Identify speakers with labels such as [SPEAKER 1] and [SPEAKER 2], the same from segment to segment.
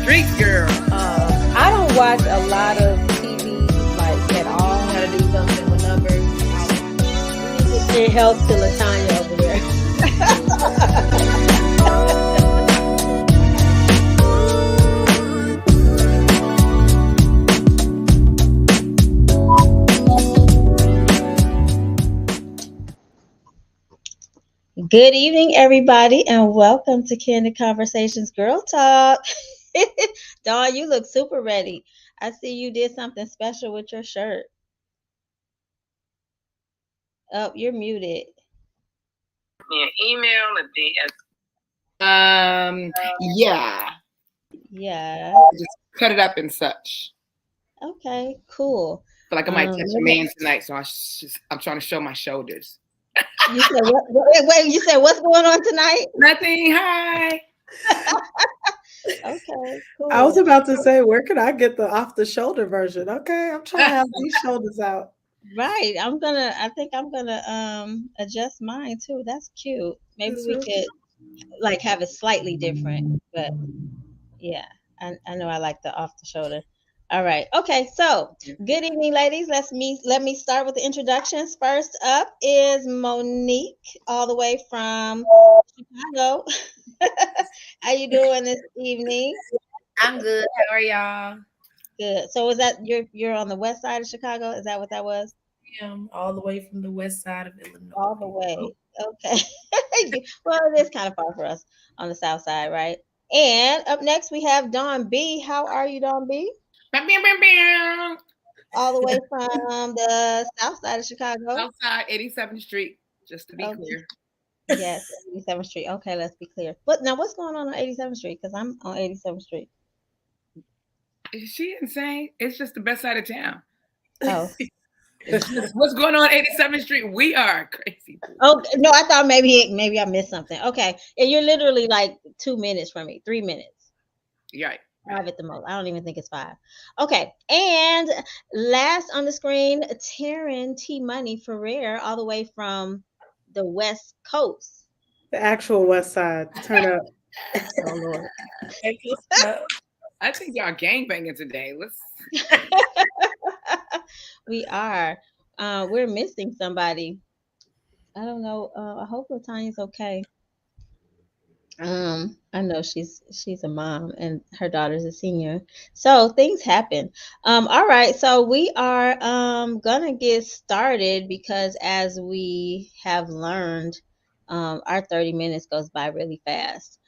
[SPEAKER 1] street girl.
[SPEAKER 2] I don't watch a lot of TV like at all.
[SPEAKER 3] Gotta do something with numbers.
[SPEAKER 2] It helps to LaTanya over there. Good evening, everybody, and welcome to Candid Conversations Girl Talk. Dawn, you look super ready. I see you did something special with your shirt. Oh, you're muted.
[SPEAKER 1] Me an email and
[SPEAKER 3] Yeah.
[SPEAKER 2] Yeah.
[SPEAKER 1] just cut it up and such.
[SPEAKER 2] Okay, cool.
[SPEAKER 1] Feel like I might catch a man tonight, so I'm trying to show my shoulders.
[SPEAKER 2] You said what? Wait, you said what's going on tonight?
[SPEAKER 1] Nothing. Hi.
[SPEAKER 2] Okay, cool.
[SPEAKER 3] I was about to say, where could I get the off the shoulder version? Okay, I'm trying to have these shoulders out.
[SPEAKER 2] Right. I think I'm gonna adjust mine too. That's cute. Maybe we could like have it slightly different, but yeah, I know I like the off the shoulder. All right. Okay. So good evening, ladies. Let me start with the introductions. First up is Monique, all the way from Chicago. How you doing this evening?
[SPEAKER 4] I'm good. How are y'all?
[SPEAKER 2] Good. So is that you're on the west side of Chicago? Is that what that was?
[SPEAKER 4] I am all the way from the west side of Illinois.
[SPEAKER 2] All the way. Okay. Well, it is kind of far for us on the south side, right? And up next we have Dawn B. How are you, Dawn B? All the way from the south side of Chicago.
[SPEAKER 1] Outside 87th Street, just to be clear.
[SPEAKER 2] Yes, 87th Street. Okay, let's be clear. But now what's going on 87th Street? Because I'm on 87th Street.
[SPEAKER 1] Is she insane? It's just the best side of town.
[SPEAKER 2] Oh.
[SPEAKER 1] What's going on 87th Street? We are crazy.
[SPEAKER 2] Oh no, I thought maybe I missed something. Okay. And you're literally like 2 minutes from me, 3 minutes.
[SPEAKER 1] Right.
[SPEAKER 2] 5 at the most. I don't even think it's 5. Okay. And last on the screen, Taryn T Money Ferrer, all the way from the West Coast.
[SPEAKER 3] The actual west side. Turn up.
[SPEAKER 2] Oh Lord.
[SPEAKER 1] I think y'all gangbanging today. Let's
[SPEAKER 2] We are. We're missing somebody. I don't know. I hope LaTanya's okay. I know she's a mom and her daughter's a senior. So things happen. All right. So we are gonna get started because as we have learned, our 30 minutes goes by really fast.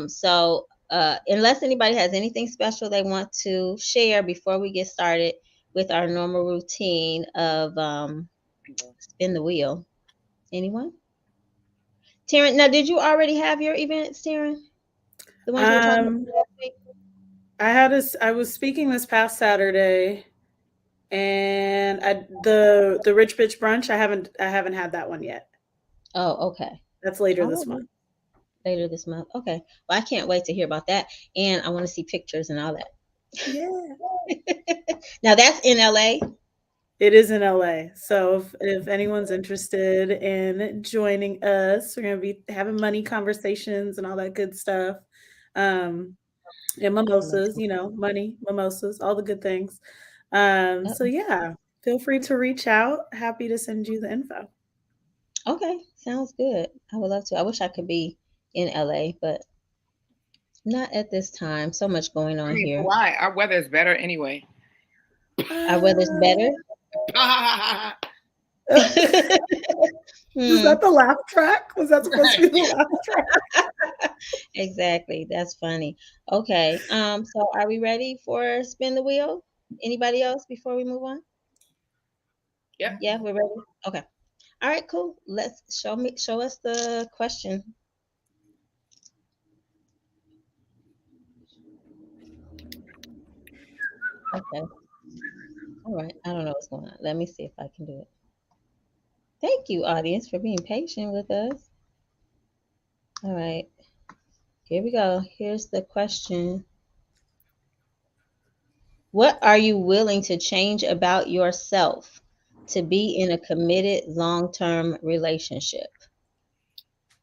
[SPEAKER 2] So unless anybody has anything special they want to share before we get started with our normal routine of spin the wheel. Anyone? Taryn, now did you already have your events, Taryn? The ones we were talking about last week?
[SPEAKER 3] I was speaking this past Saturday, and the Rich Bitch Brunch. I haven't had that one yet.
[SPEAKER 2] Oh, okay.
[SPEAKER 3] That's later this month.
[SPEAKER 2] Later this month. Okay. Well, I can't wait to hear about that, and I want to see pictures and all that.
[SPEAKER 3] Yeah.
[SPEAKER 2] Now that's in LA.
[SPEAKER 3] It is in LA. So if anyone's interested in joining us, we're going to be having money conversations and all that good stuff. And mimosas, money, mimosas, all the good things. So yeah, feel free to reach out. Happy to send you the info.
[SPEAKER 2] Okay. Sounds good. I would love to. I wish I could be in LA, but not at this time. So much going on here.
[SPEAKER 1] Why? Our weather is better anyway.
[SPEAKER 2] Our weather's better.
[SPEAKER 3] Was that the laugh track? Was that supposed to be the laugh track?
[SPEAKER 2] Exactly. That's funny. Okay. So are we ready for spin the wheel? Anybody else before we move on?
[SPEAKER 1] Yeah.
[SPEAKER 2] Yeah, we're ready. Okay. All right, cool. Let's show us the question. Okay. All right. I don't know what's going on. Let me see if I can do it. Thank you, audience, for being patient with us. All right. Here we go. Here's the question. What are you willing to change about yourself to be in a committed long-term relationship?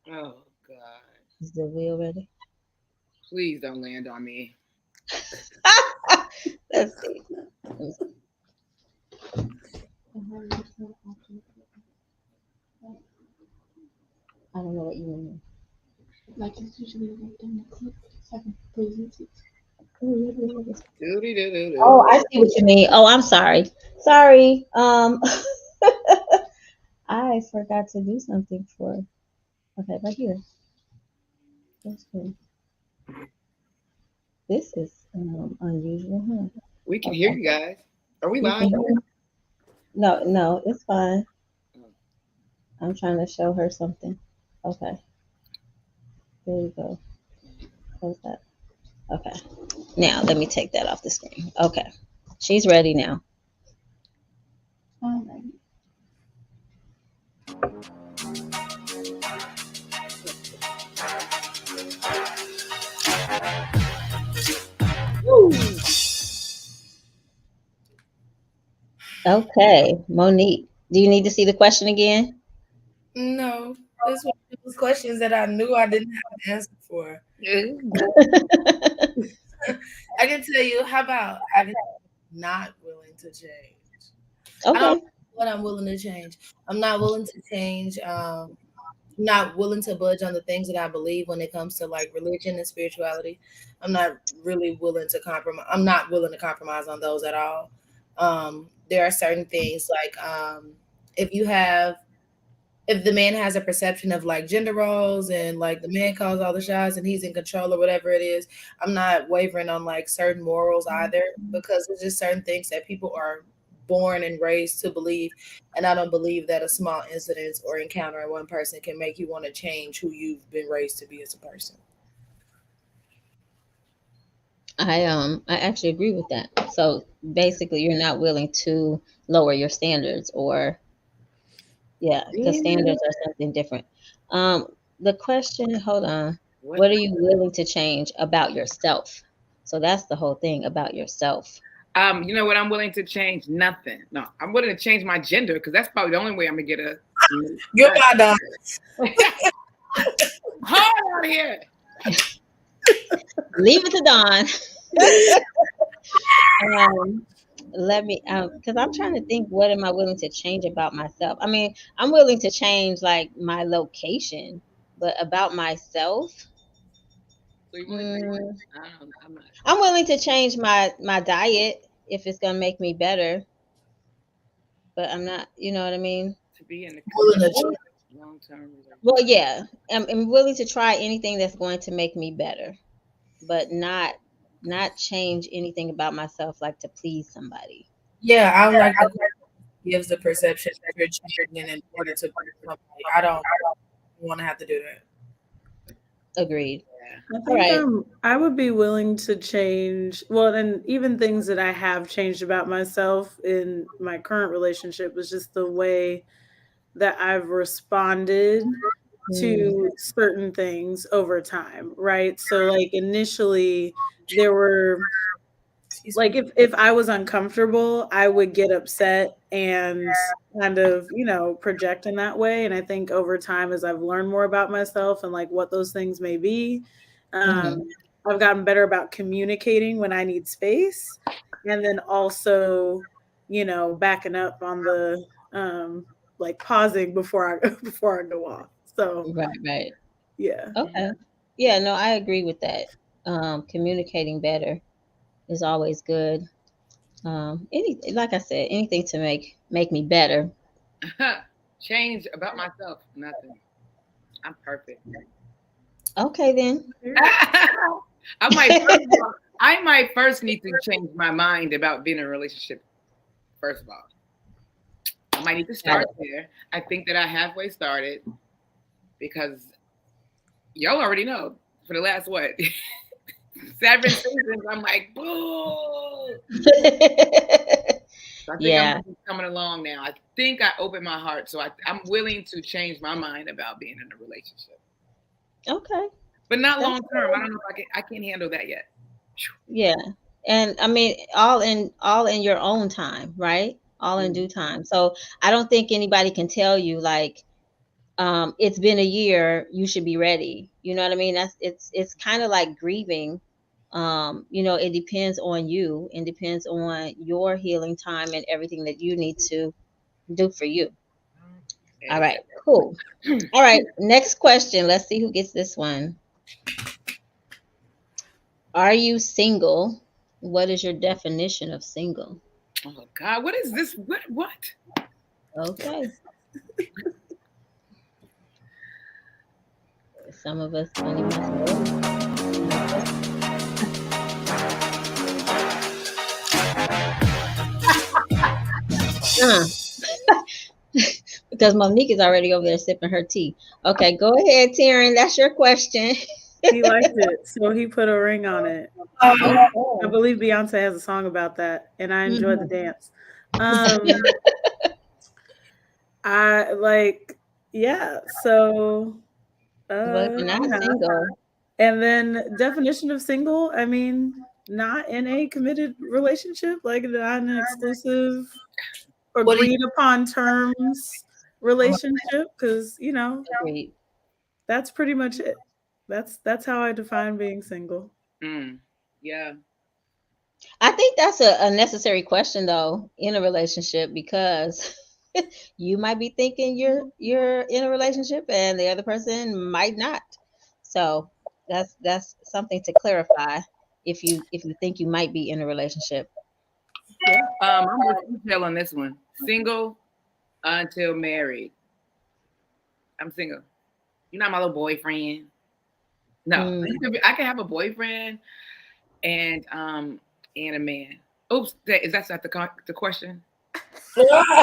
[SPEAKER 1] Oh, God.
[SPEAKER 2] Is the wheel ready?
[SPEAKER 1] Please don't land on me.
[SPEAKER 2] Let's see. I don't know what you mean.
[SPEAKER 5] Like it's usually like the next 7 places.
[SPEAKER 2] Oh, I see what you mean. Oh, I'm sorry. Sorry. I forgot to do something for. Okay, right here. That's good. This is unusual, huh?
[SPEAKER 1] We can hear
[SPEAKER 2] Okay.
[SPEAKER 1] you guys. Are we
[SPEAKER 2] You
[SPEAKER 1] live?
[SPEAKER 2] can hear? No, no, it's fine. I'm trying to show her something. Okay, there you go. Close that. Okay. Now let me take that off the screen. Okay. She's ready now.
[SPEAKER 5] All right.
[SPEAKER 2] Okay, Monique. Do you need to see the question again?
[SPEAKER 4] No, this was those questions that I knew I didn't have an answer for. I can tell you, how about I can not willing to change. I don't
[SPEAKER 2] Okay.
[SPEAKER 4] know what I'm willing to change. I'm not willing to change. Not willing to budge on the things that I believe when it comes to like religion and spirituality. I'm not really willing to compromise. I'm not willing to compromise on those at all. There are certain things like if you have if the man has a perception of like gender roles and like the man calls all the shots and he's in control or whatever it is, I'm not wavering on like certain morals either, because there's just certain things that people are born and raised to believe. And I don't believe that a small incident or encounter in one person can make you want to change who you've been raised to be as a person.
[SPEAKER 2] I actually agree with that. So basically you're not willing to lower your standards or yeah, because standards are something different. The question, hold on. What are you willing to change about yourself? So that's the whole thing about yourself.
[SPEAKER 1] You know what? I'm willing to change nothing. No, I'm willing to change my gender because that's probably the only way I'm gonna get a.
[SPEAKER 4] Goodbye, Don.
[SPEAKER 1] Hard out here.
[SPEAKER 2] Leave it to Dawn. Let me, because I'm trying to think, what am I willing to change about myself? I mean, I'm willing to change like my location, but about myself,
[SPEAKER 1] So you willing to- I'm not.
[SPEAKER 2] I'm willing to change my diet if it's gonna make me better. But I'm not, you know what I mean?
[SPEAKER 1] To be in the
[SPEAKER 4] Willing to change.
[SPEAKER 1] long-term relationship.
[SPEAKER 2] Well, yeah, I'm willing to try anything that's going to make me better, but not change anything about myself like to please somebody.
[SPEAKER 4] Yeah, I like the gives the perception that you're changing in order to be somebody. I don't want to have to do that.
[SPEAKER 2] Agreed.
[SPEAKER 3] I
[SPEAKER 2] All
[SPEAKER 3] think
[SPEAKER 2] right.
[SPEAKER 3] I would be willing to change. Well, and even things that I have changed about myself in my current relationship was just the way that I've responded to certain things over time, right? So, like initially, there were like if I was uncomfortable, I would get upset and kind of, project in that way. And I think over time, as I've learned more about myself and like what those things may be, I've gotten better about communicating when I need space, and then also, backing up on the like pausing before I before I go off. So
[SPEAKER 2] Right.
[SPEAKER 3] yeah.
[SPEAKER 2] Okay. Yeah, no, I agree with that. Communicating better is always good. Like I said, anything to make me better.
[SPEAKER 1] Change about myself. Nothing. I'm perfect.
[SPEAKER 2] Okay then.
[SPEAKER 1] I might first need to change my mind about being in a relationship. First of all, I might need to start there. I think that I halfway started because y'all already know for the last 7 seasons. I'm like, boo. So I think I'm coming along now. I think I opened my heart, so I'm willing to change my mind about being in a relationship.
[SPEAKER 2] Okay.
[SPEAKER 1] But not long term. I don't know if I can't handle that yet.
[SPEAKER 2] Yeah. And I mean all in your own time, right? All in due time. So I don't think anybody can tell you like it's been a year, you should be ready. You know what I mean? It's kind of like grieving It depends on you and depends on your healing time and everything that you need to do for you. All right, cool. All right, next question. Let's see who gets this one. Are you single? What is your definition of single?
[SPEAKER 1] Oh God, what is this? What?
[SPEAKER 2] Okay. Some of us only because Monique is already over there sipping her tea. Okay, go ahead, Taryn. That's your question.
[SPEAKER 3] He liked it, so he put a ring on it.
[SPEAKER 2] Okay.
[SPEAKER 3] I believe Beyonce has a song about that, and I enjoyed the dance. I like, yeah. So,
[SPEAKER 2] But you're not
[SPEAKER 3] yeah.
[SPEAKER 2] single.
[SPEAKER 3] And then definition of single, I mean, not in a committed relationship, like not an exclusive, agreed upon terms relationship, because
[SPEAKER 2] Agreed.
[SPEAKER 3] that's pretty much it. That's how I define being single.
[SPEAKER 1] Yeah.
[SPEAKER 2] I think that's a necessary question though in a relationship because you might be thinking you're in a relationship and the other person might not. So that's something to clarify if you think you might be in a relationship.
[SPEAKER 1] I'm with you on this one. Single until married. I'm single. You're not my little boyfriend. No, I can have a boyfriend and a man. Oops, that's not the question.
[SPEAKER 2] Well,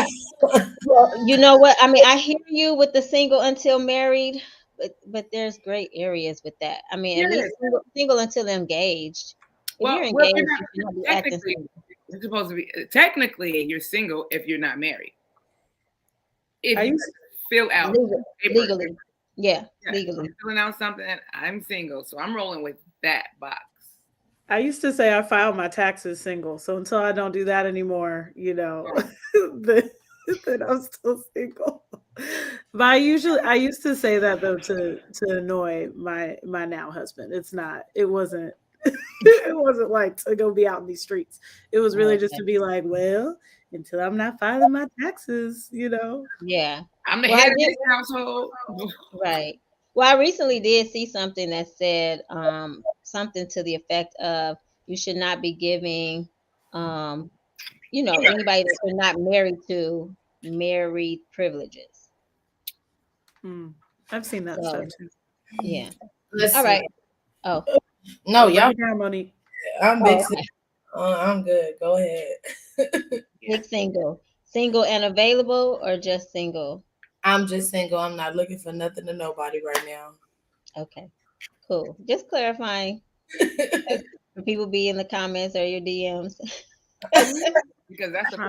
[SPEAKER 2] you know what? I mean, I hear you with the single until married, but there's great areas with that. I mean, at least single until engaged. If you're engaged, you should not be acting single.
[SPEAKER 1] You're supposed to be technically you're single if you're not married. If you fill out
[SPEAKER 2] legally. Yeah, legally.
[SPEAKER 1] Filling out something, I'm single, so I'm rolling with that box.
[SPEAKER 3] I used to say I filed my taxes single, so until I don't do that anymore, then I'm still single. But I used to say that though to annoy my now husband. It wasn't it wasn't like to go be out in these streets. It was really just to be like, well, until I'm not filing my taxes,
[SPEAKER 2] Yeah.
[SPEAKER 1] I'm the head of this household.
[SPEAKER 2] Right. Well, I recently did see something that said something to the effect of you should not be giving anybody that you're not married to married privileges.
[SPEAKER 3] I've seen that stuff too.
[SPEAKER 2] Yeah. All right. Oh.
[SPEAKER 4] No, y'all.
[SPEAKER 3] Monique.
[SPEAKER 4] I'm big. Okay. I'm good. Go ahead.
[SPEAKER 2] Big single. Single and available or just single?
[SPEAKER 4] I'm just single. I'm not looking for nothing to nobody right now.
[SPEAKER 2] Okay. Cool. Just clarifying. For people be in the comments or your DMs.
[SPEAKER 1] Because that's my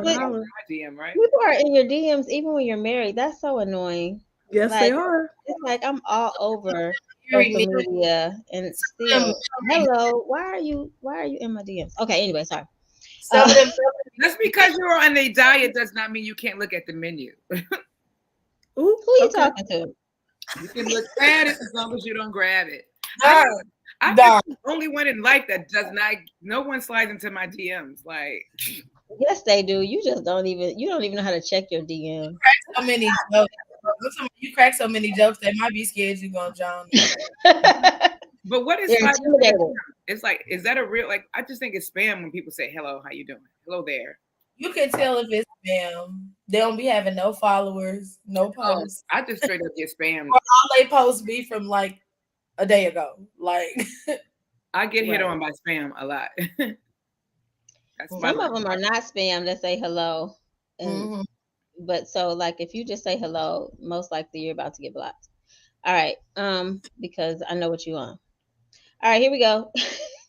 [SPEAKER 1] DM, right?
[SPEAKER 2] People are in your DMs even when you're married. That's so annoying.
[SPEAKER 3] Yes, they are.
[SPEAKER 2] It's like I'm all over social media and still, hello, why are you in my DMs? Okay, anyway, sorry.
[SPEAKER 1] Just because you're on a diet does not mean you can't look at the menu.
[SPEAKER 2] Who are you talking to?
[SPEAKER 1] You can look at it as long as you don't grab it. I'm the only one in life that does not. No one slides into my DMs. Like,
[SPEAKER 2] yes, they do. You just don't even know how to check your DM.
[SPEAKER 4] You crack so many jokes, they might be scared you're gonna drown.
[SPEAKER 1] But what is spam? It's like, is that a real? Like, I just think it's spam when people say hello, how you doing? Hello there.
[SPEAKER 4] You can tell if it's spam. They don't be having no followers, no posts.
[SPEAKER 1] I just straight up get spam.
[SPEAKER 4] Or all they posts be from like a day ago. Like
[SPEAKER 1] I get hit on by spam a lot.
[SPEAKER 2] Some of them are not spam that say hello. And but so like if you just say hello, most likely you're about to get blocked. All right. Because I know what you want. All right, here we go.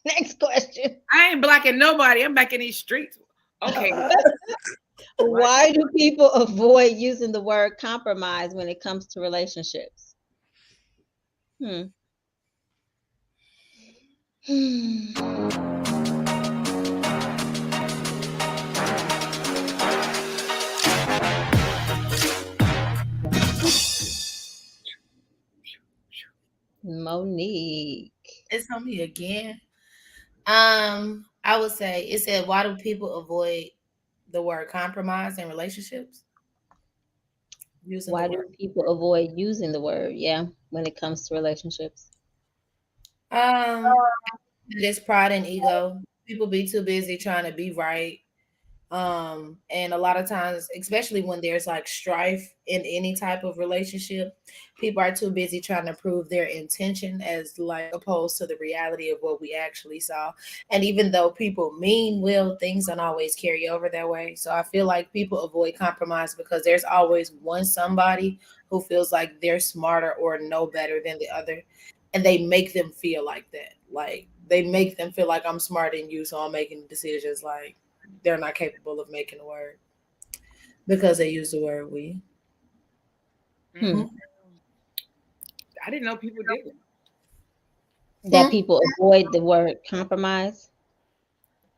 [SPEAKER 2] Next question.
[SPEAKER 1] I ain't blocking nobody. I'm back in these streets. Okay.
[SPEAKER 2] Why do people avoid using the word compromise when it comes to relationships? Monique.
[SPEAKER 4] It's on me again. I would say it said, why do people avoid the word compromise in relationships? Using the
[SPEAKER 2] Why do
[SPEAKER 4] word.
[SPEAKER 2] people avoid using the word? Yeah, when it comes to relationships.
[SPEAKER 4] Um, there's pride and ego. People be too busy trying to be right. And a lot of times, especially when there's like strife in any type of relationship, people are too busy trying to prove their intention as like opposed to the reality of what we actually saw. And even though people mean well, things don't always carry over that way. So I feel like people avoid compromise because there's always one somebody who feels like they're smarter or know better than the other, and they make them feel like that. Like they make them feel like I'm smarter than you, so I'm making decisions like they're not capable of making a word because they use the word we.
[SPEAKER 2] Hmm.
[SPEAKER 1] I didn't know people did it
[SPEAKER 2] That people avoid the word compromise.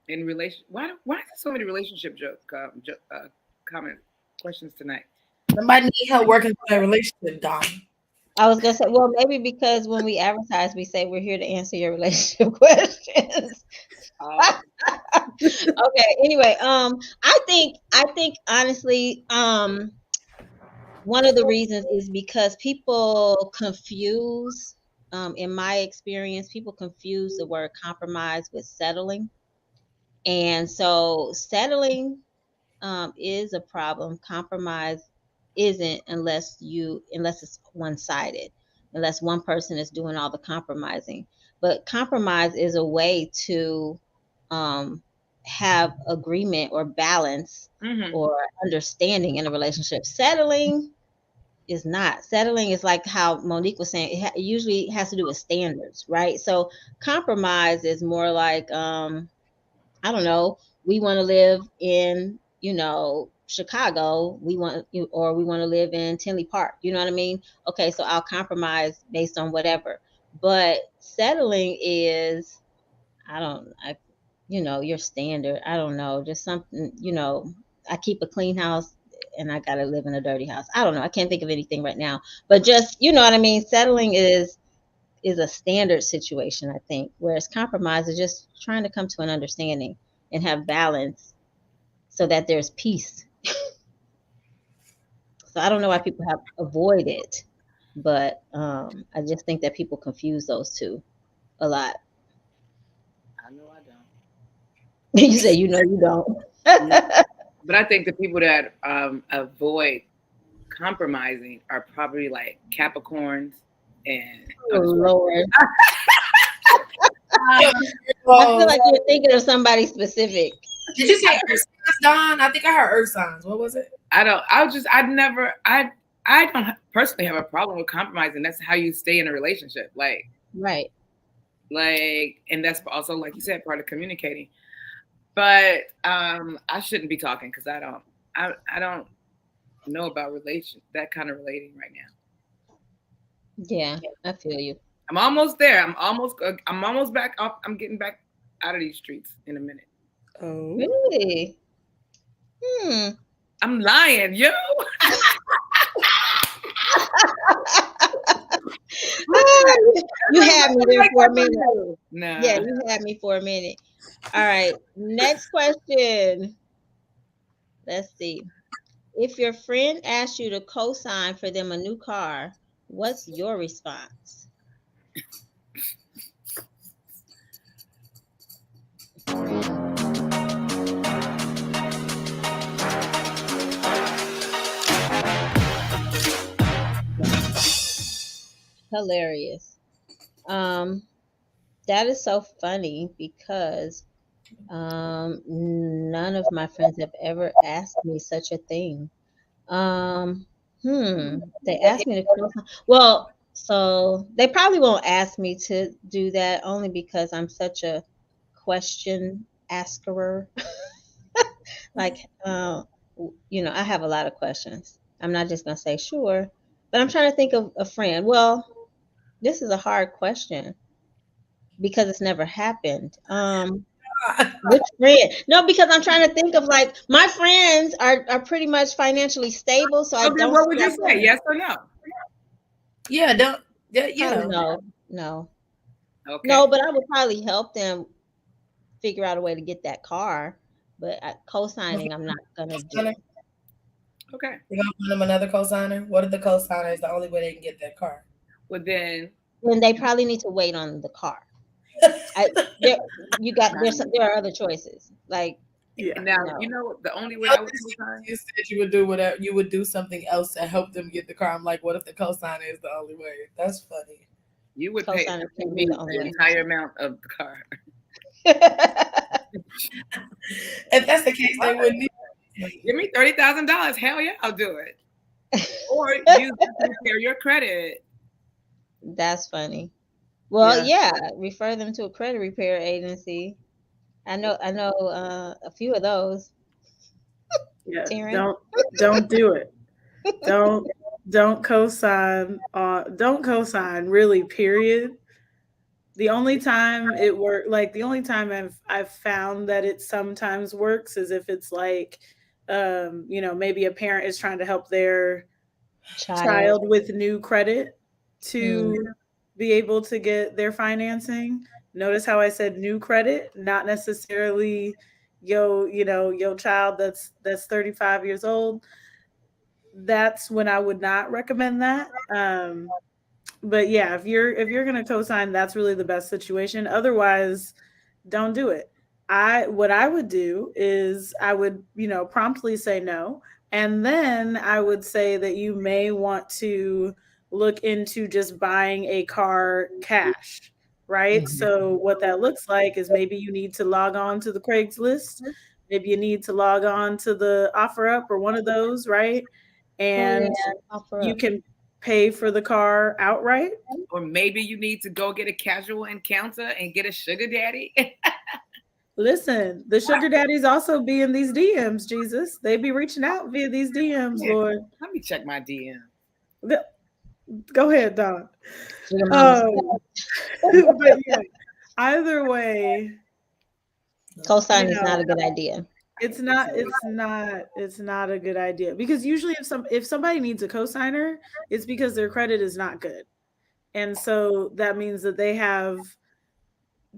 [SPEAKER 1] in relation. Why is there so many relationship comment questions tonight?
[SPEAKER 4] Somebody need help working through their relationship, Don.
[SPEAKER 2] I was gonna say, well, maybe because when we advertise, we say we're here to answer your relationship questions.
[SPEAKER 1] Um,
[SPEAKER 2] Okay. Anyway, I think honestly, one of the reasons is because people confuse. In my experience, people confuse the word compromise with settling, and so settling is a problem. Compromise isn't unless it's one sided, unless one person is doing all the compromising. But compromise is a way to um, have agreement or balance
[SPEAKER 1] mhm.
[SPEAKER 2] or understanding in a relationship. Settling is not. Settling is like how Monique was saying. It usually has to do with standards, right? So compromise is more like I don't know, we want to live in, Chicago. We want to live in Tinley Park. You know what I mean? Okay, so I'll compromise based on whatever. But settling is, your standard. I don't know, just something, I keep a clean house and I got to live in a dirty house. I don't know. I can't think of anything right now. But just, you know what I mean? Settling is a standard situation, I think, whereas compromise is just trying to come to an understanding and have balance so that there's peace. So I don't know why people have avoided, but I just think that people confuse those two a lot.
[SPEAKER 1] I know I don't.
[SPEAKER 2] You say you don't.
[SPEAKER 1] No. But I think the people that avoid compromising are probably like Capricorns and
[SPEAKER 2] Oh
[SPEAKER 1] I'm just
[SPEAKER 2] Lord, I feel
[SPEAKER 4] Oh,
[SPEAKER 2] like you're thinking of somebody specific.
[SPEAKER 4] did you say earth signs, Don? I think I heard earth signs. What was it?
[SPEAKER 1] I don't. I don't personally have a problem with compromising. That's how you stay in a relationship.
[SPEAKER 2] Right.
[SPEAKER 1] And that's also, like you said, part of communicating. But I shouldn't be talking because I don't know about that kind of relating right now.
[SPEAKER 2] Yeah, I feel you.
[SPEAKER 1] I'm almost there. I'm almost back up. I'm getting back out of these streets in a minute.
[SPEAKER 3] Oh.
[SPEAKER 2] Really? Hmm.
[SPEAKER 1] I'm lying, yo.
[SPEAKER 2] You had me there for a minute.
[SPEAKER 1] Nah.
[SPEAKER 2] Yeah, you had me for a minute. All right. Next question. Let's see. If your friend asks you to co-sign for them a new car, what's your response? Hilarious. Um, that is so funny because none of my friends have ever asked me such a thing. Um, they asked me to co-sign. Well, so they probably won't ask me to do that only because I'm such a question asker. Like, I have a lot of questions. I'm not just gonna say sure, but I'm trying to think of a friend. Well, this is a hard question because it's never happened. Which friend? No, because I'm trying to think of like my friends are pretty much financially stable, so I
[SPEAKER 1] So then,
[SPEAKER 2] don't
[SPEAKER 1] what
[SPEAKER 2] see
[SPEAKER 1] would you say? Yes or no?
[SPEAKER 4] Yeah, don't. Yeah,
[SPEAKER 2] probably no,
[SPEAKER 1] Okay.
[SPEAKER 2] no, but I would probably help them figure out a way to get that car, but co-signing I'm not gonna do.
[SPEAKER 1] Okay.
[SPEAKER 4] You're gonna find them another co-signer. What if the co-signer is the only way they can get that car?
[SPEAKER 1] Well, then
[SPEAKER 2] Then they probably need to wait on the car. I there there are other choices. Like
[SPEAKER 3] Yeah.
[SPEAKER 1] now
[SPEAKER 2] no.
[SPEAKER 1] you know the only way I would co-sign.
[SPEAKER 4] You said you would do whatever. You would do something else to help them get the car. I'm like, what if the co-signer is the only way? That's funny.
[SPEAKER 1] You would pay
[SPEAKER 2] Co-signer can
[SPEAKER 1] me
[SPEAKER 2] be the only
[SPEAKER 1] the
[SPEAKER 2] way.
[SPEAKER 1] entire amount of the car.
[SPEAKER 4] If that's the case, they wouldn't need.
[SPEAKER 1] Give me $30,000. Hell yeah, I'll do it. Or use to repair your credit.
[SPEAKER 2] That's funny. Well,
[SPEAKER 3] Yeah.
[SPEAKER 2] yeah, refer them to a credit repair agency. I know a few of those.
[SPEAKER 3] Yeah.
[SPEAKER 2] Terrence.
[SPEAKER 3] Don't do it. Don't co-sign don't co-sign really, period. The only time it work like the only time I've found that it sometimes works is if it's like maybe a parent is trying to help their
[SPEAKER 2] Child.
[SPEAKER 3] child with new credit to
[SPEAKER 2] Mm.
[SPEAKER 3] be able to get their financing. Notice how I said new credit, not necessarily your child that's 35 years old. That's when I would not recommend that. But yeah, if you're gonna co-sign, that's really the best situation. Otherwise, don't do it. What I would do is I would, promptly say no. And then I would say that you may want to look into just buying a car cash, right?
[SPEAKER 2] Mhm.
[SPEAKER 3] So what that looks like is maybe you need to log on to the Craigslist, maybe you need to log on to the OfferUp or one of those, right?
[SPEAKER 2] Oh yeah,
[SPEAKER 3] And
[SPEAKER 2] offer
[SPEAKER 3] you
[SPEAKER 2] up.
[SPEAKER 3] can pay for the car outright.
[SPEAKER 1] Or maybe you need to go get a casual encounter and get a sugar daddy.
[SPEAKER 3] Listen, the sugar daddies also be in these DMs, Jesus. They be reaching out via these DMs,
[SPEAKER 1] Yeah,
[SPEAKER 3] Lord.
[SPEAKER 1] let me check my DM.
[SPEAKER 3] Go ahead, Don.
[SPEAKER 2] Sugar mama.
[SPEAKER 3] But yeah, either way,
[SPEAKER 2] Co-sign is not a good idea.
[SPEAKER 3] it's not a good idea, because usually if somebody needs a cosigner, it's because their credit is not good. And so that means that they have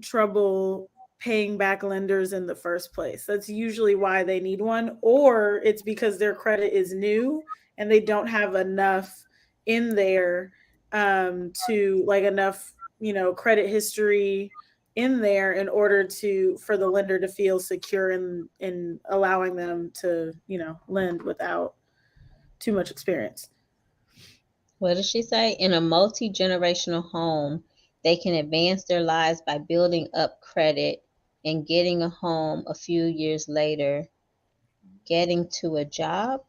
[SPEAKER 3] trouble paying back lenders in the first place. That's usually why they need one, or it's because their credit is new and they don't have enough in there to like enough, credit history in there in order for the lender to feel secure in allowing them to, lend without too much experience.
[SPEAKER 2] What does she say? In a multi-generational home, they can advance their lives by building up credit and getting a home a few years later, getting to a job.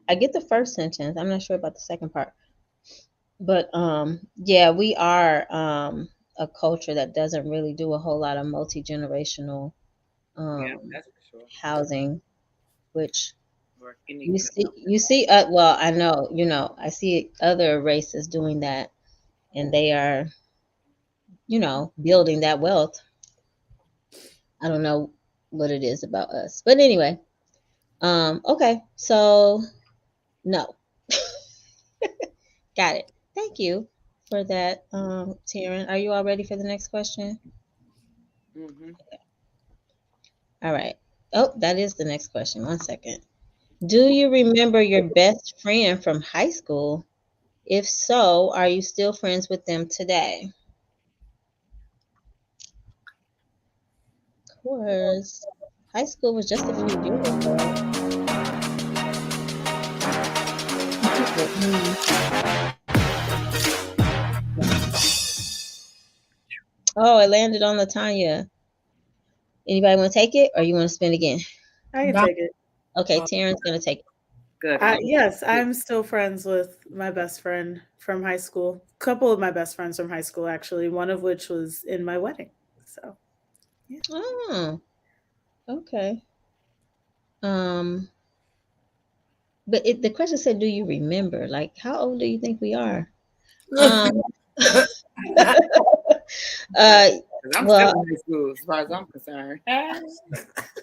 [SPEAKER 2] I get the first sentence. I'm not sure about the second part. But yeah, we are a culture that doesn't really do a whole lot of multi-generational
[SPEAKER 1] Yeah, that's for sure.
[SPEAKER 2] housing, which
[SPEAKER 1] Or any
[SPEAKER 2] you see well, I know, I see other races doing that, and they are, building that wealth. I don't know what it is about us. But anyway, okay. So no. Got it. Thank you for that, Taryn. Are you all ready for the next question?
[SPEAKER 1] Mhm.
[SPEAKER 2] All right. Oh, that is the next question. One second. Do you remember your best friend from high school? If so, are you still friends with them today? Of course. High school was just a few years ago. Oh, it landed on LaTanya. Anybody want to take it, or you want to spin again?
[SPEAKER 3] I can
[SPEAKER 4] Not-
[SPEAKER 3] take it.
[SPEAKER 2] Okay, Taryn's gonna take it.
[SPEAKER 1] Good.
[SPEAKER 3] Yes, I'm still friends with my best friend from high school. A couple of my best friends from high school, actually, one of which was in my wedding. So, yeah.
[SPEAKER 2] Oh, okay. Um, but the question said, "Do you remember?" Like, how old do you think we are? Um,
[SPEAKER 1] I'm
[SPEAKER 2] well,
[SPEAKER 1] still in high school as far as I'm concerned.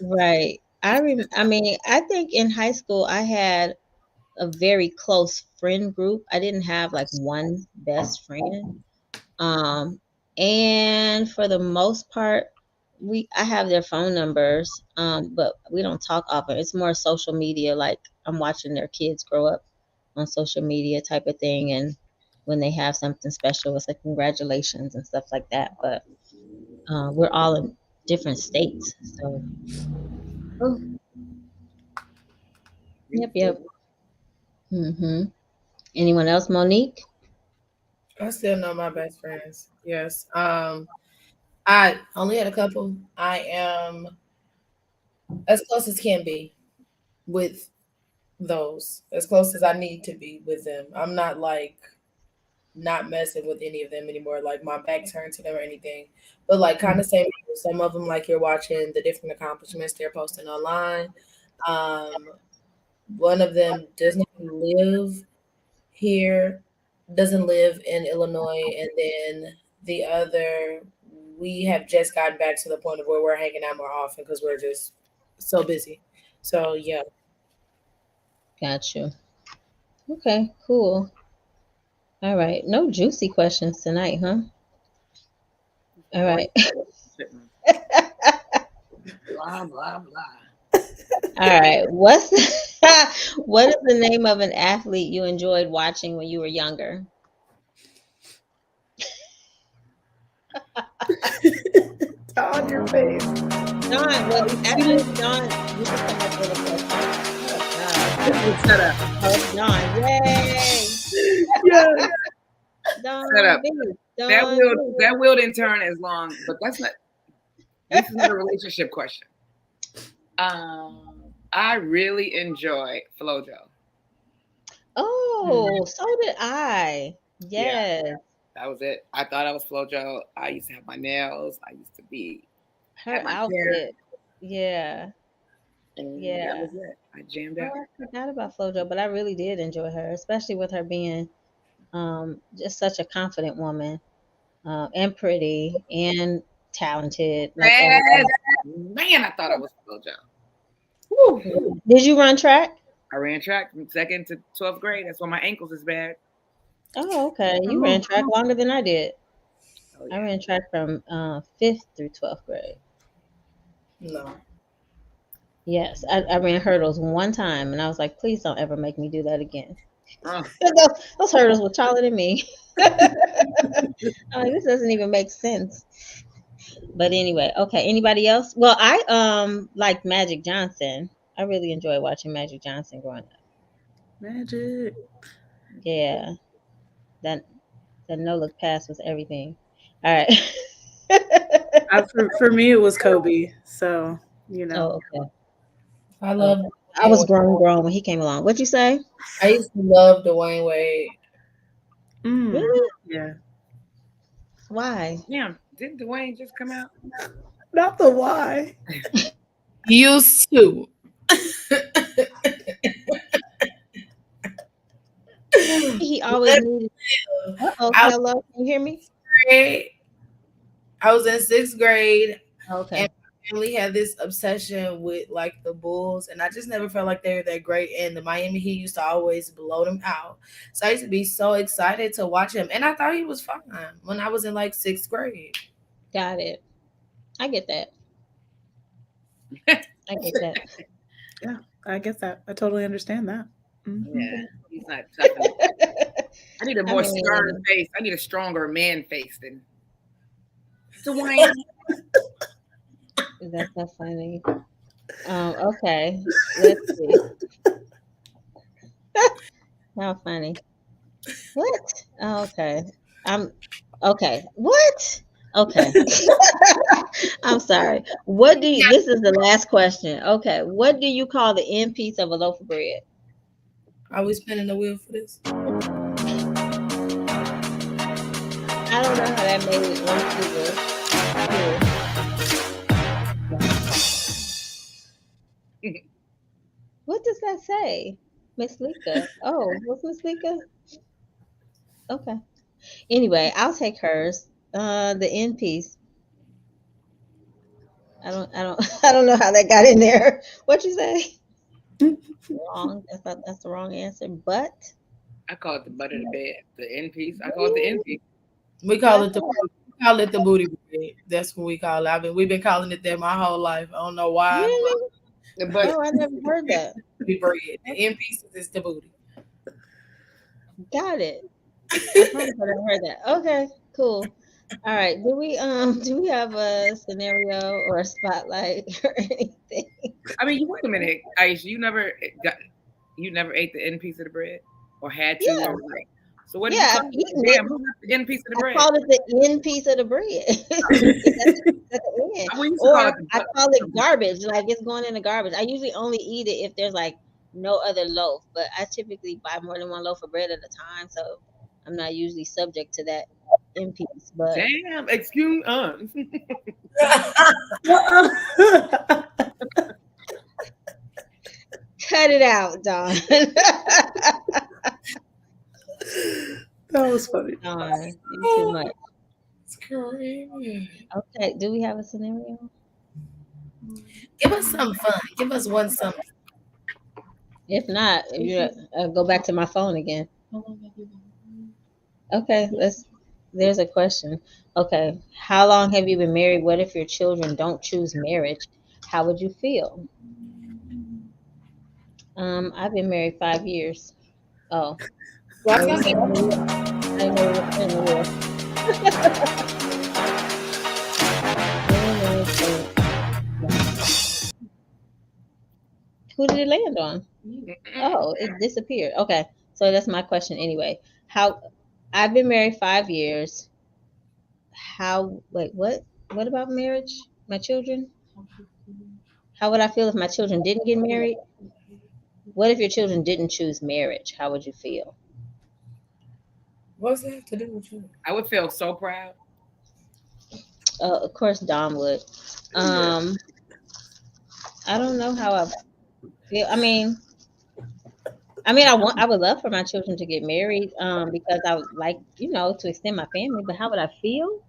[SPEAKER 2] right. I mean, I think in high school I had a very close friend group. I didn't have like one best friend. Um, and for the most part, I have their phone numbers, but we don't talk often. It's more social media, like I'm watching their kids grow up on social media type of thing, and when they have something special, it's like congratulations and stuff like that. But we're all in different states, so
[SPEAKER 1] Oh,
[SPEAKER 2] yep. Anyone else, Monique?
[SPEAKER 4] I still know my best friends. Yes. I only had a couple. I am as close as can be with those, as close as I need to be with them. I'm not like not messing with any of them anymore, like my back turned to them or anything. But like kind of same with some of them, like you're watching the different accomplishments they're posting online. Um, one of them doesn't live here, doesn't live in Illinois, and then the other, we have just gotten back to the point of where we're hanging out more often because we're just so busy. So yeah.
[SPEAKER 2] Got you. Okay, cool. All right. No juicy questions tonight, huh? All right.
[SPEAKER 1] blah blah blah.
[SPEAKER 2] All right. What is the name of an athlete you enjoyed watching when you were younger?
[SPEAKER 3] On your face.
[SPEAKER 2] Don, well, actually, Don, you can come up with a question. Oh,
[SPEAKER 1] Shut up.
[SPEAKER 2] God. Oh, Don. Yay.
[SPEAKER 3] Yeah.
[SPEAKER 2] Don
[SPEAKER 1] Shut up.
[SPEAKER 2] B.
[SPEAKER 1] That
[SPEAKER 2] Don
[SPEAKER 1] will
[SPEAKER 2] B.
[SPEAKER 1] that will didn't turn as long, but that's not. This is not a relationship question. I really enjoy FloJo.
[SPEAKER 2] Oh, so did I.
[SPEAKER 1] Yeah.
[SPEAKER 2] Yes.
[SPEAKER 1] That was it. I thought I was FloJo. I used to have my nails. I used to
[SPEAKER 2] Her
[SPEAKER 1] have my hair,
[SPEAKER 2] outfit. Yeah.
[SPEAKER 1] and that
[SPEAKER 2] Yeah.
[SPEAKER 1] was it. I jammed
[SPEAKER 2] Oh,
[SPEAKER 1] out.
[SPEAKER 2] I forgot about FloJo, but I really did enjoy her, especially with her being just such a confident woman, and pretty and talented, like
[SPEAKER 1] Yes,
[SPEAKER 2] everything.
[SPEAKER 1] man, I thought I was FloJo.
[SPEAKER 3] Woo.
[SPEAKER 2] Did you run track?
[SPEAKER 1] I ran track from second to 12th grade. That's why my ankles is bad.
[SPEAKER 2] Oh, okay. You ran
[SPEAKER 3] Oh,
[SPEAKER 2] track longer than I did.
[SPEAKER 1] Oh
[SPEAKER 2] I
[SPEAKER 1] yeah.
[SPEAKER 2] ran track from 5th through 12th grade.
[SPEAKER 4] No.
[SPEAKER 2] Yes, I ran hurdles one time, and I was like, please don't ever make me do that again.
[SPEAKER 1] Oh,
[SPEAKER 2] Those hurdles were taller than me. I'm like, this doesn't even make sense. But anyway, okay. Anybody else? Well, I like Magic Johnson. I really enjoy watching Magic Johnson growing up.
[SPEAKER 3] magic.
[SPEAKER 2] Yeah, that no look pass was everything. All right.
[SPEAKER 3] For me, it was Kobe. So, you know.
[SPEAKER 2] Oh, okay.
[SPEAKER 4] I
[SPEAKER 2] Oh,
[SPEAKER 4] love
[SPEAKER 2] I was grown when he came along. What'd you say?
[SPEAKER 4] I used to love Dwayne Wade.
[SPEAKER 2] Really?
[SPEAKER 3] Yeah.
[SPEAKER 2] Why?
[SPEAKER 1] damn. Didn't Dwayne just come out?
[SPEAKER 3] Not the why.
[SPEAKER 4] Used to.
[SPEAKER 2] Maybe he always needed. Uh-oh,
[SPEAKER 4] I was
[SPEAKER 2] hello. Can you hear me?
[SPEAKER 4] grade. I was in 6th grade,
[SPEAKER 2] Okay.
[SPEAKER 4] and my family had this obsession with like the Bulls, and I just never felt like they were that great. And the Miami Heat used to always blow them out, so I used to be so excited to watch him, and I thought he was fine when I was in like 6th grade.
[SPEAKER 2] Got it. I get that. I get that.
[SPEAKER 3] Yeah, I get that. I totally understand that.
[SPEAKER 1] Yeah, he's not tough enough. I need a more
[SPEAKER 2] mean-
[SPEAKER 1] stern face. I need a stronger man face than Dwayne.
[SPEAKER 2] That's so funny. Okay. Let's see. How funny. What? Oh, okay. I'm okay. What? Okay. I'm sorry. What do you, this is the last question. Okay. What do you call the end piece of a loaf of bread?
[SPEAKER 4] Are we spinning the wheel for this?
[SPEAKER 2] I don't know how that made it into the. What does that say? Miss Lika. Oh, what's Miss Lika? Okay. Anyway, I'll take hers. The end piece. I don't know how that got in there. What you say? Wrong. That's the wrong answer. But
[SPEAKER 1] I call it the butt of the bed. The end piece. I call it the end piece.
[SPEAKER 4] We call it the call it the booty bread. That's what we call it. We've been calling it that my whole life. I don't know why, but
[SPEAKER 2] Really?
[SPEAKER 1] But
[SPEAKER 2] Oh, I never heard that.
[SPEAKER 4] booty bread. The end pieces is the booty.
[SPEAKER 2] Got it. I promise I never heard that. Okay, cool. All right. Do we have a scenario or a spotlight or anything?
[SPEAKER 1] I mean, you wait a minute, Aisha. You never ate the end piece of the bread, or had to,
[SPEAKER 2] Yeah,
[SPEAKER 1] or like. So what did you
[SPEAKER 2] yeah,
[SPEAKER 1] call
[SPEAKER 2] I've
[SPEAKER 1] it?
[SPEAKER 2] eaten it.
[SPEAKER 1] Damn, who got the end piece of the
[SPEAKER 2] I
[SPEAKER 1] bread?
[SPEAKER 2] call it the end piece of the bread. It's at the end.
[SPEAKER 1] We used to call
[SPEAKER 2] Or
[SPEAKER 1] it the
[SPEAKER 2] I call it garbage, like it's going in the garbage. I usually only eat it if there's like no other loaf, but I typically buy more than one loaf of bread at a time, so I'm not usually subject to that end piece. But
[SPEAKER 1] damn. Excuse
[SPEAKER 2] cut it out, Don.
[SPEAKER 3] That was funny.
[SPEAKER 2] Don, you too much.
[SPEAKER 4] Screaming.
[SPEAKER 2] Okay, do we have a scenario?
[SPEAKER 4] Give us some fun. Give us one something.
[SPEAKER 2] If not, if you go back to my phone again.
[SPEAKER 5] How long have you been?
[SPEAKER 2] Okay, there's a question. Okay, how long have you been married? What if your children don't choose marriage? How would you feel? I've been married 5 years. Oh,
[SPEAKER 4] Well, I
[SPEAKER 2] I
[SPEAKER 4] was
[SPEAKER 2] didn't
[SPEAKER 4] gonna
[SPEAKER 2] know I didn't know we were in the war. Who did it land on? Oh, it disappeared. Okay, so that's my question anyway. How I've been married 5 years. How, wait, what? What about marriage? My children? How would I feel if my children didn't get married? What if your children didn't choose marriage? How would you feel?
[SPEAKER 4] what's that have to do with you?
[SPEAKER 1] I would feel so proud.
[SPEAKER 2] Of course, Don would. Um, I don't know how I feel. I would love for my children to get married, because I would like, to extend my family. But how would I feel?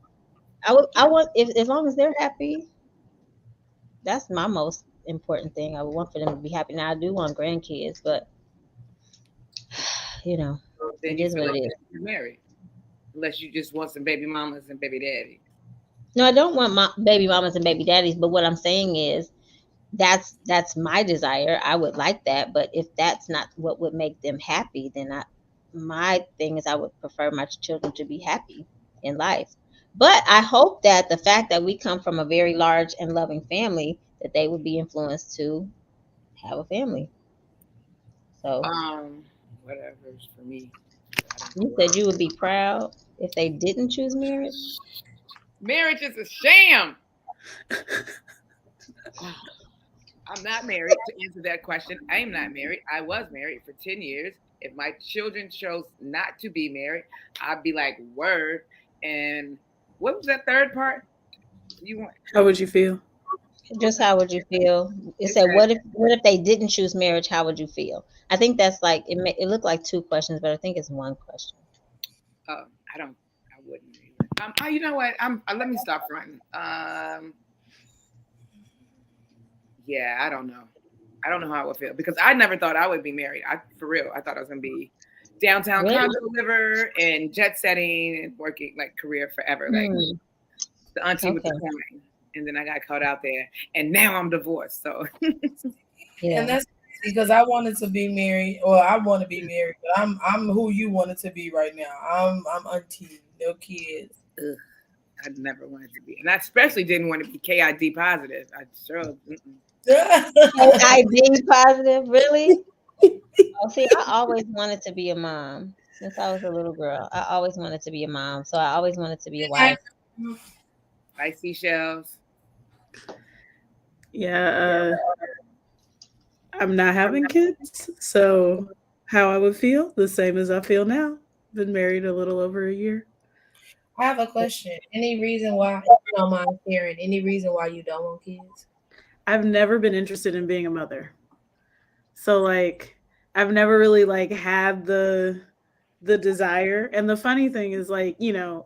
[SPEAKER 2] I want, if as long as they're happy, that's my most important thing. I would want for them to be happy. Now I do want grandkids, but you know,
[SPEAKER 1] Then
[SPEAKER 2] it
[SPEAKER 1] you
[SPEAKER 2] is
[SPEAKER 1] feel
[SPEAKER 2] what it
[SPEAKER 1] like
[SPEAKER 2] is.
[SPEAKER 1] you're married, unless you just want some baby mamas and baby daddy.
[SPEAKER 2] No, I don't want my baby mamas and baby daddies. But what I'm saying is, that's my desire. I would like that, but if that's not what would make them happy, then my thing is I would prefer my children to be happy in life. But I hope that the fact that we come from a very large and loving family, that they would be influenced to have a family. So
[SPEAKER 1] Um, Whatever's for me.
[SPEAKER 2] you said you would be proud if they didn't choose marriage.
[SPEAKER 1] Marriage is a sham. I'm not married. To answer that question, I am not married. I was married for 10 years. If my children chose not to be married, I'd be like, word. And what was that third part? You want?
[SPEAKER 3] How would you feel?
[SPEAKER 2] Just how would you feel? It
[SPEAKER 1] It
[SPEAKER 2] said,
[SPEAKER 1] said,
[SPEAKER 2] what if they didn't choose marriage? How would you feel? I think that's like it looked like two questions, but I think it's one question.
[SPEAKER 1] I don't. I wouldn't. You know what? Let me stop fronting. Yeah, I don't know. I don't know how I would feel because I never thought I would be married. For real, I thought I was gonna be downtown
[SPEAKER 2] Really?
[SPEAKER 1] condo liver and jet setting and working like career forever, like
[SPEAKER 2] Hmm.
[SPEAKER 1] the auntie with the
[SPEAKER 2] Okay.
[SPEAKER 1] coin. And then I got caught out there, and now I'm divorced. So
[SPEAKER 2] Yeah.
[SPEAKER 4] And that's because I wanted to be married, or I want to be married, but I'm who you wanted to be right now. I'm auntie, no kids.
[SPEAKER 1] ugh, I never wanted to be, and I especially didn't want to be KID positive. I sure.
[SPEAKER 2] ID positive, really? Oh, see, I always wanted to be a mom since I was a little girl. I always wanted to be a mom, so I always wanted to be a wife.
[SPEAKER 1] Like seashells.
[SPEAKER 3] Yeah, I'm not having kids, so how I would feel the same as I feel now. Been married a little over a year.
[SPEAKER 4] I have a question. Any reason why, if you don't mind sharing, any reason why you don't want kids?
[SPEAKER 3] I've never been interested in being a mother. So like I've never really like had the desire. And the funny thing is like,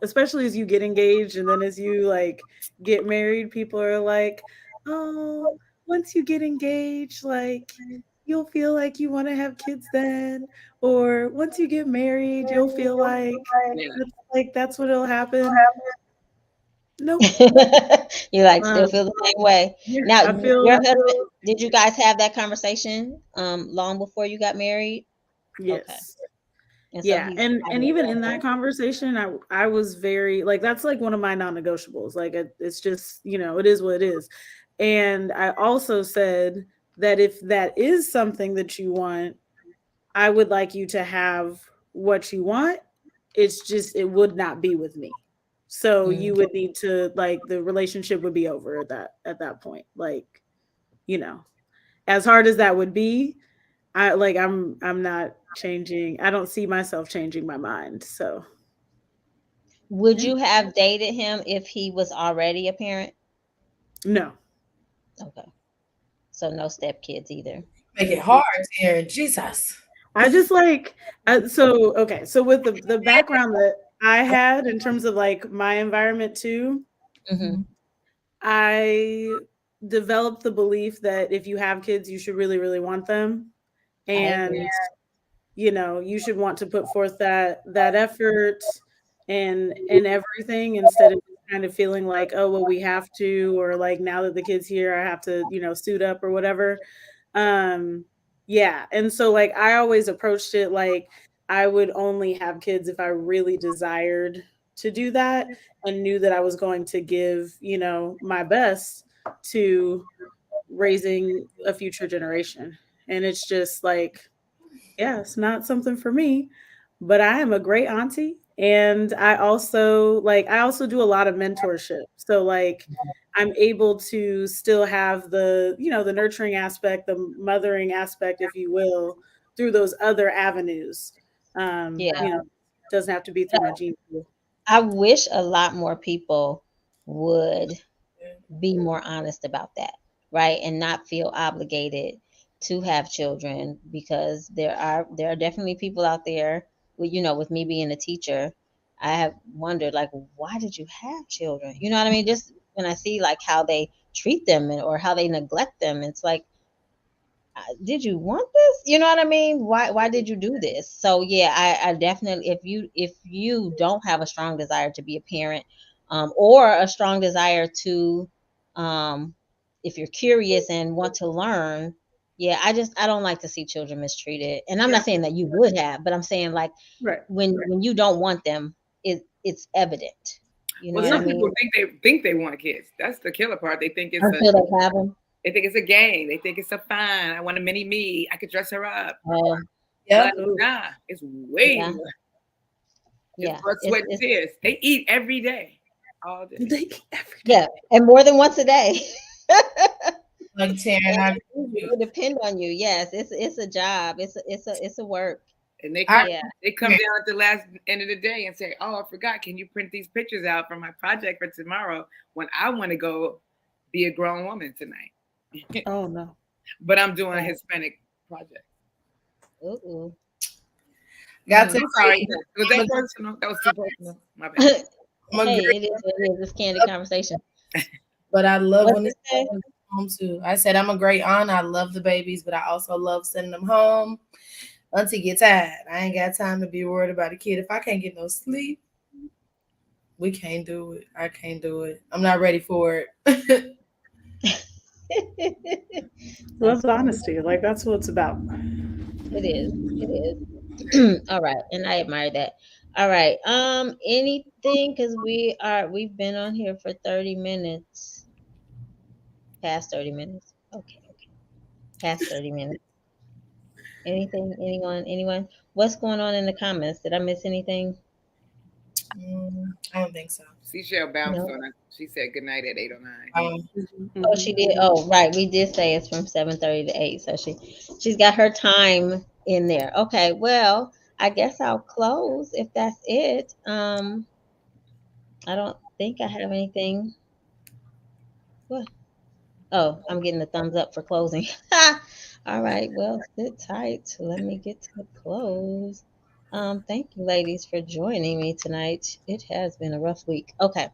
[SPEAKER 3] especially as you get engaged and then as you like get married, people are like, "Oh, once you get engaged, like you'll feel like you want to have kids then, or once you get married, you'll feel like
[SPEAKER 1] Yeah.
[SPEAKER 3] that's what it'll happen." Nope.
[SPEAKER 2] You like still feel the same way.
[SPEAKER 3] Yeah,
[SPEAKER 2] Now,
[SPEAKER 3] I feel
[SPEAKER 2] your husband, did you guys have that conversation long before you got married? Okay.
[SPEAKER 3] yes.
[SPEAKER 2] And so
[SPEAKER 3] Yeah,
[SPEAKER 2] he's
[SPEAKER 3] and even in that conversation, I was very like that's like one of my non-negotiables. Like it's just it is what it is. And I also said that if that is something that you want, I would like you to have what you want. It's just it would not be with me. So you would need to like the relationship would be over at that point. Like, as hard as that would be, I'm not changing. I don't see myself changing my mind. So
[SPEAKER 2] Would you have dated him if he was already a parent?
[SPEAKER 3] no.
[SPEAKER 2] Okay. So no stepkids either.
[SPEAKER 4] Make it hard here, Jesus.
[SPEAKER 3] I just so with the background that I had in terms of like my environment too,
[SPEAKER 2] Mm-hmm.
[SPEAKER 3] I developed the belief that if you have kids, you should really, really want them. And you should want to put forth that effort and everything instead of kind of feeling like, oh well, we have to, or like now that the kid's here, I have to, suit up or whatever. Yeah. And so like I always approached it like I would only have kids if I really desired to do that and knew that I was going to give, my best to raising a future generation. And it's just like, yeah, it's not something for me, but I am a great auntie. And I also do a lot of mentorship. So like I'm able to still have the nurturing aspect, the mothering aspect, if you will, through those other avenues.
[SPEAKER 2] Yeah.
[SPEAKER 3] Doesn't have to be through my gene pool.
[SPEAKER 2] I wish a lot more people would be more honest about that, right? And not feel obligated to have children, because there are definitely people out there with me being a teacher, I have wondered like, why did you have children? You know what I mean? Just when I see like how they treat them or how they neglect them, it's like, did you want this? You know what I mean? Why did you do this? So yeah, I definitely, if you don't have a strong desire to be a parent, or a strong desire to, if you're curious and want to learn, yeah, I don't like to see children mistreated. And I'm not saying that you would have, but I'm saying like
[SPEAKER 3] Right.
[SPEAKER 2] when you don't want them, it's evident. You know
[SPEAKER 1] Well,
[SPEAKER 2] what I
[SPEAKER 1] some
[SPEAKER 2] mean?
[SPEAKER 1] people think they want kids. That's the killer part. They think it's
[SPEAKER 2] Until they have them.
[SPEAKER 1] they think it's a game. They think it's a fun. I want a mini me. I could dress her up.
[SPEAKER 4] Yeah.
[SPEAKER 1] But nah, it's way
[SPEAKER 2] Yeah.
[SPEAKER 1] more.
[SPEAKER 2] Yeah.
[SPEAKER 1] It's blood, sweat, and tears. They eat every day. All day.
[SPEAKER 2] Yeah. And more than once a day.
[SPEAKER 4] Like Taryn,
[SPEAKER 2] It depend on you. Yes, it's a job. It's a work.
[SPEAKER 1] And they come
[SPEAKER 2] Yeah.
[SPEAKER 1] down at the last end of the day and say, "Oh, I forgot. Can you print these pictures out for my project for tomorrow?" When I want to go be a grown woman tonight.
[SPEAKER 3] Oh no.
[SPEAKER 1] But I'm doing a Hispanic project.
[SPEAKER 2] Ooh.
[SPEAKER 4] got to
[SPEAKER 1] I'm sorry. Was that personal? That was too personal. My bad.
[SPEAKER 2] Hey, it is what it is. It's Candid Conversation.
[SPEAKER 4] But I love
[SPEAKER 2] What
[SPEAKER 4] when
[SPEAKER 2] did
[SPEAKER 4] it's
[SPEAKER 2] you say?
[SPEAKER 4] home too. I said I'm a great aunt. I love the babies, but I also love sending them home. Auntie get tired. I ain't got time to be worried about a kid. If I can't get no sleep, we can't do it. I can't do it. I'm not ready for it.
[SPEAKER 3] That's honesty. Like that's what it's about.
[SPEAKER 2] It is. All right, and I admire that. All right. Anything, because we've been on here for 30 minutes. Past 30 minutes. Okay. Past 30 minutes. Anything? Anyone? What's going on in the comments? Did I miss anything?
[SPEAKER 4] I don't think so.
[SPEAKER 1] Seashell bounced
[SPEAKER 2] No.
[SPEAKER 1] on us. She said good night at 8:09.
[SPEAKER 2] Oh, she did. Oh, right. We did say it's from 7:30 to 8. So she's got her time in there. Okay. Well, I guess I'll close if that's it. I don't think I have anything. What? Oh, I'm getting the thumbs up for closing. All right. Well, sit tight. Let me get to the close. Thank you, ladies, for joining me tonight. It has been a rough week. Okay.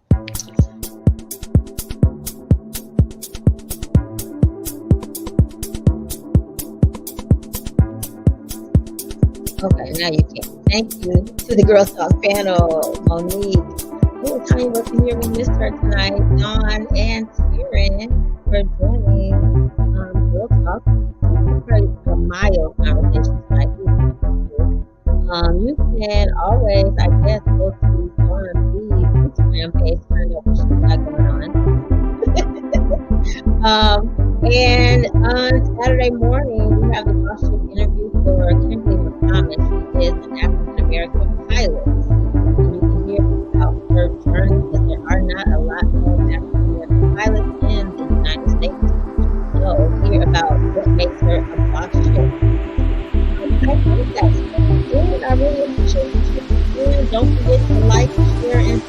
[SPEAKER 2] Okay, now you can. Thank you to the Girls Talk panel, Monique. Ooh, LaTanya wasn't here. We missed her tonight. Dawn and Karen for joining Real Talk. It's a mild conversation tonight. You can always, I guess, go to Dawn B's Instagram page to find out what she's got going on. And on Saturday morning, we have the Boss Chick interview for Kimberly McCommon. She is an African American pilot. And you can hear about her journey because there are not a lot of African American pilots in the United States. So hear about what makes her a boss chick. I think that's good. I really appreciate you. Don't forget to like, share, and